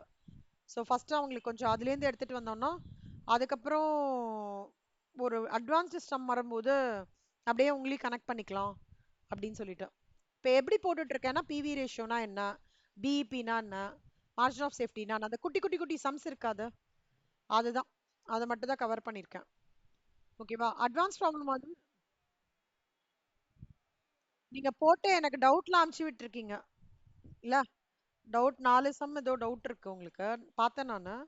ஸோ ஃபஸ்ட்டு அவங்களுக்கு கொஞ்சம் அதுலேருந்து எடுத்துகிட்டு வந்தோம்னா அதுக்கப்புறம் ஒரு அட்வான்ஸ்டு சம் வரும்போது அப்படியே உங்களையும் கனெக்ட் பண்ணிக்கலாம் அப்படின்னு சொல்லிட்டு. இப்போ எப்படி போட்டுட்டு இருக்கேன்னா, பிவி ரேஷியோனா என்ன, பிஇபினா என்ன, மார்ஜின் ஆஃப் சேஃப்டினா அந்த குட்டி குட்டி குட்டி சம்ஸ் இருக்காது, அதுதான். அதை மட்டும் தான் கவர் பண்ணியிருக்கேன். ஓகேவா? அட்வான்ஸ் ப்ராப்ளம் வந்து நீங்க போட்டு எனக்கு டவுட்லாம் அனுப்பிச்சு விட்டுருக்கீங்க இல்ல? டவுட் 4 சம் ஏதோ டவுட் இருக்கு உங்களுக்கு, பார்த்தேன் நான்.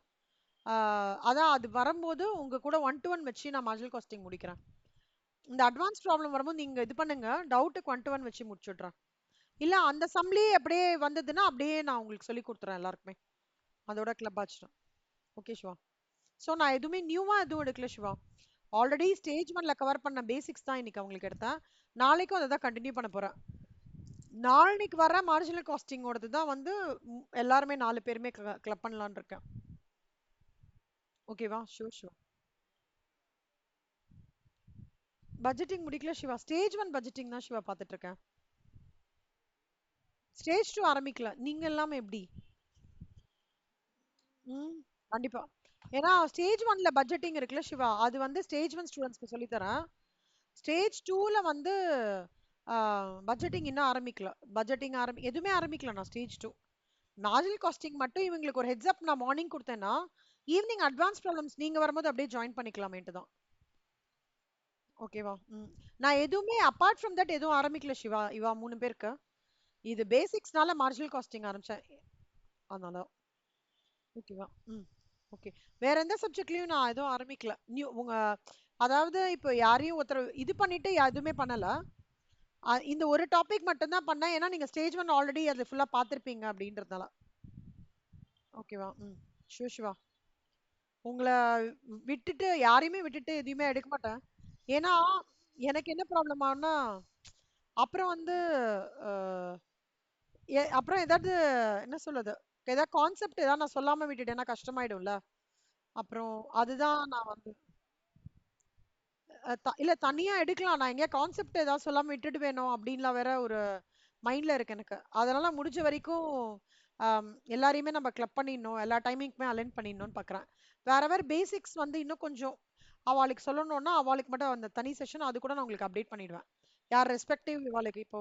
அதான் அது வரும்போது உங்க கூட 1 to 1 வச்சு நான் மார்ஜினல் காஸ்டிங் முடிக்கிறேன். இந்த அட்வான்ஸ் ப்ராப்ளம் வரும்போது நீங்க இது பண்ணுங்க, டவுட்டுக்கு 1 to 1 வச்சு முடிச்சுடுறேன். இல்ல அந்த சம்லயே அப்படியே வந்ததுன்னா அப்படியே நான் உங்களுக்கு சொல்லி கொடுத்துறேன் எல்லாருக்குமே. அதோட கிளப் ஆச்சிடும். ஓகே சிவா. ஸோ நான் எதுவுமே நியூவா எதுவும் எடுக்கல சிவா. ஆல்ரெடி ஸ்டேஜ் 1ல கவர் பண்ண பேசிக்ஸ் தான் இன்னைக்கு அவங்களுக்கு எடுத்தேன். நாளைக்கும் அதை தான் கண்டினியூ பண்ண போறேன். நாளைக்கு வர மார்ஜினல் காஸ்டிங்கோடது தான் வந்து எல்லாருமே 4 பேருமே கிளப் பண்ணலான்னு இருக்கேன். ஓகேவா? Sure sure. பட்ஜெட்டிங் முடிக்கல சிவா, ஸ்டேஜ் 1 பட்ஜெட்டிங் தான் சிவா பார்த்துட்டு இருக்கேன். ஸ்டேஜ் 2 ஆரம்பிக்கல. நீங்க எல்லாமே எப்படி? கண்டிப்பா. ஏன்னா ஸ்டேஜ் 1ல பட்ஜெட்டிங் இருக்குல்ல சிவா, அது வந்து ஸ்டேஜ் 1 ஸ்டூடெண்ட்ஸ்க்கு சொல்லி தரேன். ஸ்டேஜ் 2ல வந்து பட்ஜெட்டிங் இன்னும் ஆரம்பிக்கல. பட்ஜெட்டிங் எதுவுமே ஆரம்பிக்கல நான் ஸ்டேஜ் 2. மார்ஜினல் காஸ்டிங் மட்டும் இவங்களுக்கு ஒரு ஹெட்ஸ் அப் நான் மார்னிங் கொடுத்தேன்னா, ஈவினிங் அட்வான்ஸ் ப்ராப்ளம்ஸ் நீங்க வரும்போது அப்படியே ஜாயின் பண்ணிக்கலாமேன்ட்டு தான். ஓகேவா? நான் எதுவுமே அபார்ட் ஃப்ரம் தட் எதுவும் ஆரம்பிக்கல சிவா. இவா 3 பேருக்கு இது பேசிக்ஸ்னால மார்ஜினல் காஸ்டிங் ஆரம்பிச்சேன். அதனால ஓகேவா? ஓகே. வேற எந்த சப்ஜெக்ட்லயும் நான் எதுவும் ஆரம்பிக்கல. நியூ உங்க அதாவது இப்போ யாரையும் ஒருத்தர் இது பண்ணிட்டு எதுவுமே பண்ணல. இந்த ஒரு டாபிக் மட்டும் தான் பண்ணேன். ஏன்னா நீங்க ஸ்டேஜ் 1 ஆல்ரெடி அது ஃபுல்லா பார்த்திருப்பீங்க அப்படின்றதால. ஓகேவா? ஷூர் சிவா. உங்கள விட்டுட்டு யாரையுமே விட்டுட்டு எதையுமே எடுக்க மாட்டேன். ஏன்னா எனக்கு என்ன ப்ராப்ளம் ஆகும்னா, அப்புறம் வந்து அ அப்புறம் ஏதாவது என்ன சொல்றது? ஏதாவது கான்செப்ட் ஏதாவது நான் சொல்லாம விட்டுட்டேன்னா கஷ்டமாயிடும்ல. அப்புறம் அதுதான் நான் வந்து இல்ல தனியா எடுக்கலாம். நான் எங்கேயா கான்செப்ட் ஏதாவது சொல்லாம விட்டுட்டு வேணும் அப்படின்லாம் வேற ஒரு மைண்ட்ல இருக்கு எனக்கு. அதனால முடிஞ்ச வரைக்கும் எல்லாரையுமே நம்ம கிளப் பண்ணிடணும், எல்லா டைமிங்க்குமே அலைன் பண்ணிடணும்னு பார்க்குறேன். வேற பேசிக்ஸ் வந்து இன்னும் கொஞ்சம் அவளுக்கு சொல்லணும்னா அவளுக்கு மட்டும் அந்த தனி செஷன் அது கூட நான் உங்களுக்கு அப்டேட் பண்ணிடுவேன். யார் ரெஸ்பெக்டிவ் இவாளுக்கு இப்போ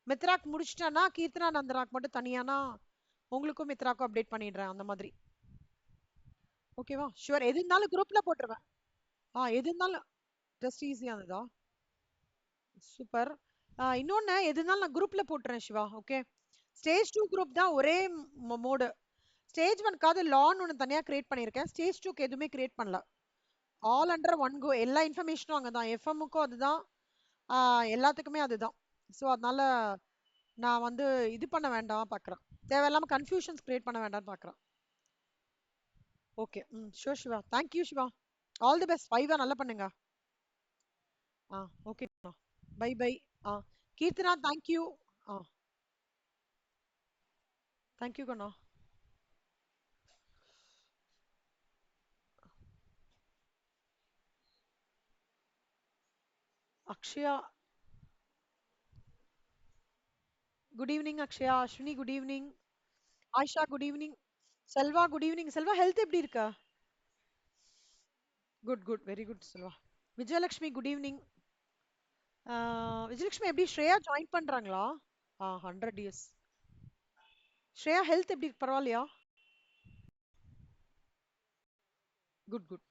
மித்ராக் முடிச்சிட்டேன்னா கீர்த்தனா நந்தனாக்கு மட்டும் தனியானா உங்களுக்கும் மித்ராக்கும் அப்டேட் பண்ணிடுறேன் அந்த மாதிரி. ஓகேவா? ஷூர். எது இருந்தாலும் குரூப்ல போட்டுருவேன். எது இருந்தாலும் ஜஸ்ட் ஈஸியா இருந்ததா? சூப்பர். இன்னொன்னு எது இருந்தாலும் நான் குரூப்ல போட்டுறேன் சிவா. ஓகே. ஸ்டேஜ் 2 குரூப் தான் ஒரே மோடு. ஸ்டேஜ் 1க்காவது லான்னு ஒண்ணு தனியா கிரியேட் பண்ணியிருக்கேன். ஸ்டேஜ் 2க்கு எதுவுமே கிரியேட் பண்ணல. All under one go. எல்லா இன்ஃபர்மேஷனும் அங்கதான். எஃப்எம்முக்கும் அதுதான். எல்லாத்துக்குமே அதுதான். ஸோ அதனால நான் வந்து இது பண்ண வேண்டாம் பாக்குறேன். தேவையில்லாம கன்ஃபியூஷன்ஸ் கிரியேட் பண்ண வேண்டாம்னு பாக்குறேன். Okay. Sure Siva. Thank you Siva. All the best. 5 நல்லா பண்ணுங்க. ஓகே. Bye bye. ஆ கீர்த்தனா தேங்க் யூ. ஆ தேங்க் யூ கண்ணா. Akshaya good evening. Akshaya. Ashwini good evening. Ayesha good evening. Selva good evening. Selva health எப்படி இருக்கா? Good good very good Selva. Vijayalakshmi good evening. Vijayalakshmi எப்படி ஸ்ரேயா ஜாயின் பண்றாங்களா? 100 இயர்ஸ். ஸ்ரேயா ஹெல்த் எப்படி இருக்கு? பரவாயில்லையா? Good good.